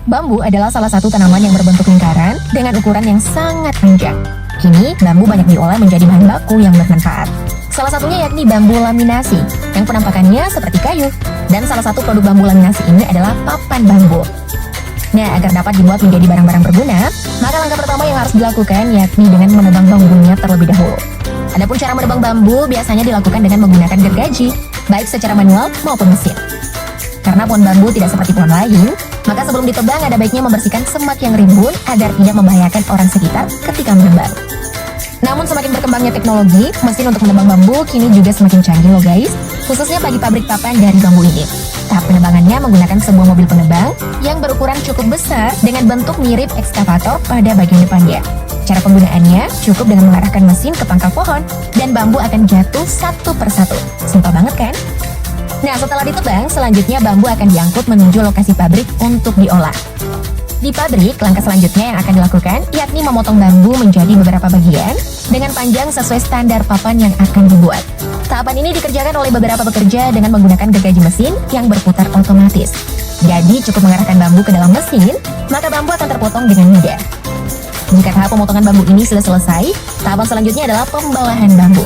Bambu adalah salah satu tanaman yang berbentuk lingkaran dengan ukuran yang sangat panjang. Kini, bambu banyak diolah menjadi bahan baku yang bermanfaat. Salah satunya yakni bambu laminasi, yang penampakannya seperti kayu. Dan salah satu produk bambu laminasi ini adalah papan bambu. Nah, agar dapat dibuat menjadi barang-barang berguna, maka langkah pertama yang harus dilakukan yakni dengan menebang bambunya terlebih dahulu. Adapun cara menebang bambu biasanya dilakukan dengan menggunakan gergaji, baik secara manual maupun mesin. Karena pohon bambu tidak seperti pohon lain, maka sebelum ditebang ada baiknya membersihkan semak yang rimbun agar tidak membahayakan orang sekitar ketika menebang. Namun semakin berkembangnya teknologi, mesin untuk menebang bambu kini juga semakin canggih loh guys, khususnya bagi pabrik papan dari bambu ini. Tahap penebangannya menggunakan sebuah mobil penebang yang berukuran cukup besar dengan bentuk mirip ekskavator pada bagian depannya. Cara penggunaannya cukup dengan mengarahkan mesin ke pangkal pohon dan bambu akan jatuh satu persatu. Simpel banget kan? Nah, setelah ditebang, selanjutnya bambu akan diangkut menuju lokasi pabrik untuk diolah. Di pabrik, langkah selanjutnya yang akan dilakukan yakni memotong bambu menjadi beberapa bagian dengan panjang sesuai standar papan yang akan dibuat. Tahapan ini dikerjakan oleh beberapa pekerja dengan menggunakan gergaji mesin yang berputar otomatis. Jadi, cukup mengarahkan bambu ke dalam mesin, maka bambu akan terpotong dengan mudah. Jika tahap pemotongan bambu ini sudah selesai, tahapan selanjutnya adalah pembelahan bambu.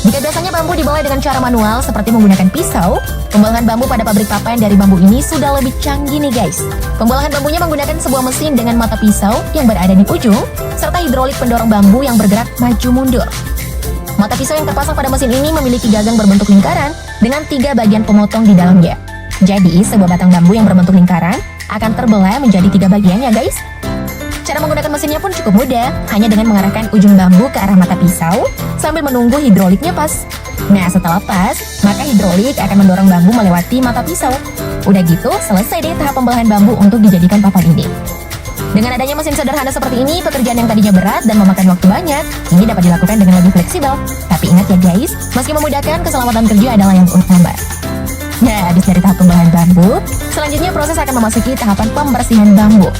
Jika biasanya bambu dibelai dengan cara manual seperti menggunakan pisau, pembelahan bambu pada pabrik papan dari bambu ini sudah lebih canggih nih guys. Pembelahan bambunya menggunakan sebuah mesin dengan mata pisau yang berada di ujung, serta hidrolik pendorong bambu yang bergerak maju mundur. Mata pisau yang terpasang pada mesin ini memiliki gagang berbentuk lingkaran dengan 3 bagian pemotong di dalamnya. Jadi, sebuah batang bambu yang berbentuk lingkaran akan terbelah menjadi 3 bagian ya guys. Cara menggunakan mesinnya pun cukup mudah, hanya dengan mengarahkan ujung bambu ke arah mata pisau sambil menunggu hidroliknya pas. Nah, setelah pas, maka hidrolik akan mendorong bambu melewati mata pisau. Udah gitu, selesai deh tahap pembelahan bambu untuk dijadikan papan ini. Dengan adanya mesin sederhana seperti ini, pekerjaan yang tadinya berat dan memakan waktu banyak, ini dapat dilakukan dengan lebih fleksibel. Tapi ingat ya guys, meski memudahkan, keselamatan kerja adalah yang utama. Nah, habis dari tahap pembelahan bambu, selanjutnya proses akan memasuki tahapan pembersihan bambu.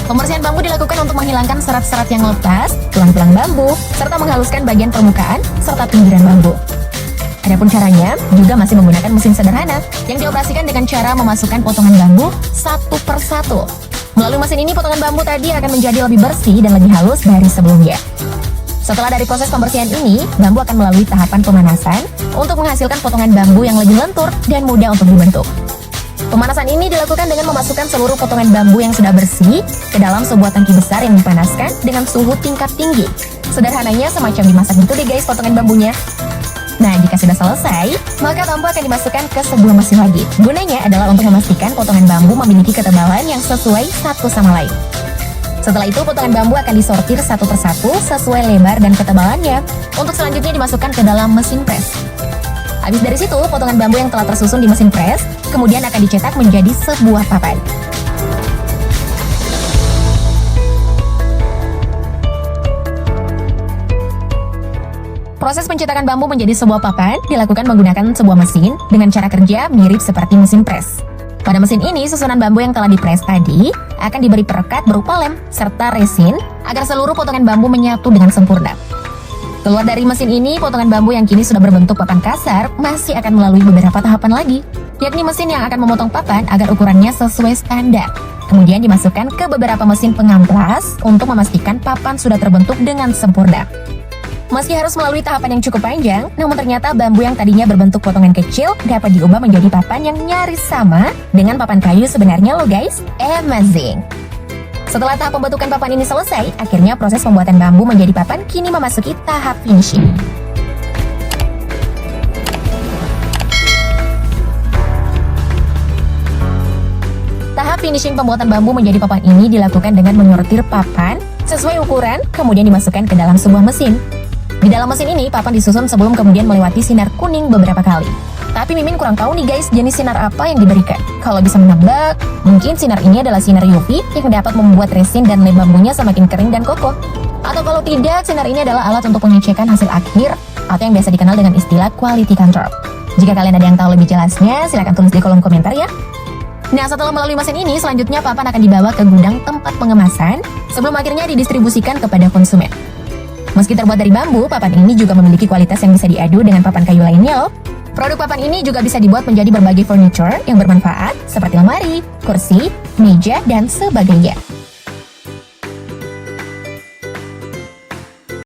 Pembersihan bambu dilakukan untuk menghilangkan serat-serat yang lepas, tulang-tulang bambu, serta menghaluskan bagian permukaan serta pinggiran bambu. Adapun caranya juga masih menggunakan mesin sederhana yang dioperasikan dengan cara memasukkan potongan bambu satu persatu. Melalui mesin ini, potongan bambu tadi akan menjadi lebih bersih dan lebih halus dari sebelumnya. Setelah dari proses pembersihan ini, bambu akan melalui tahapan pemanasan untuk menghasilkan potongan bambu yang lebih lentur dan mudah untuk dibentuk. Pemanasan ini dilakukan dengan memasukkan seluruh potongan bambu yang sudah bersih ke dalam sebuah tangki besar yang dipanaskan dengan suhu tingkat tinggi. Sederhananya semacam dimasak gitu deh guys potongan bambunya. Nah, jika sudah selesai, maka bambu akan dimasukkan ke sebuah mesin lagi. Gunanya adalah untuk memastikan potongan bambu memiliki ketebalan yang sesuai satu sama lain. Setelah itu, potongan bambu akan disortir satu persatu sesuai lebar dan ketebalannya untuk selanjutnya dimasukkan ke dalam mesin pres. Habis dari situ, potongan bambu yang telah tersusun di mesin pres kemudian akan dicetak menjadi sebuah papan. Proses pencetakan bambu menjadi sebuah papan dilakukan menggunakan sebuah mesin dengan cara kerja mirip seperti mesin pres. Pada mesin ini, susunan bambu yang telah dipres tadi akan diberi perekat berupa lem serta resin agar seluruh potongan bambu menyatu dengan sempurna. Keluar dari mesin ini, potongan bambu yang kini sudah berbentuk papan kasar masih akan melalui beberapa tahapan lagi, yakni mesin yang akan memotong papan agar ukurannya sesuai standar. Kemudian dimasukkan ke beberapa mesin pengamplas untuk memastikan papan sudah terbentuk dengan sempurna. Meski harus melalui tahapan yang cukup panjang, namun ternyata bambu yang tadinya berbentuk potongan kecil dapat diubah menjadi papan yang nyaris sama dengan papan kayu sebenarnya loh guys. Amazing! Setelah tahap pembentukan papan ini selesai, akhirnya proses pembuatan bambu menjadi papan kini memasuki tahap finishing. Tahap finishing pembuatan bambu menjadi papan ini dilakukan dengan menyortir papan sesuai ukuran, kemudian dimasukkan ke dalam sebuah mesin. Di dalam mesin ini, papan disusun sebelum kemudian melewati sinar kuning beberapa kali. Tapi Mimin kurang tahu nih guys, jenis sinar apa yang diberikan. Kalau bisa menebak, mungkin sinar ini adalah sinar UV yang dapat membuat resin dan lem bambunya semakin kering dan kokoh. Atau kalau tidak, sinar ini adalah alat untuk pengecekan hasil akhir atau yang biasa dikenal dengan istilah quality control. Jika kalian ada yang tahu lebih jelasnya, silahkan tulis di kolom komentar ya. Nah, setelah melalui mesin ini, selanjutnya papan akan dibawa ke gudang tempat pengemasan sebelum akhirnya didistribusikan kepada konsumen. Meski terbuat dari bambu, papan ini juga memiliki kualitas yang bisa diadu dengan papan kayu lainnya loh. Produk papan ini juga bisa dibuat menjadi berbagai furniture yang bermanfaat seperti lemari, kursi, meja, dan sebagainya.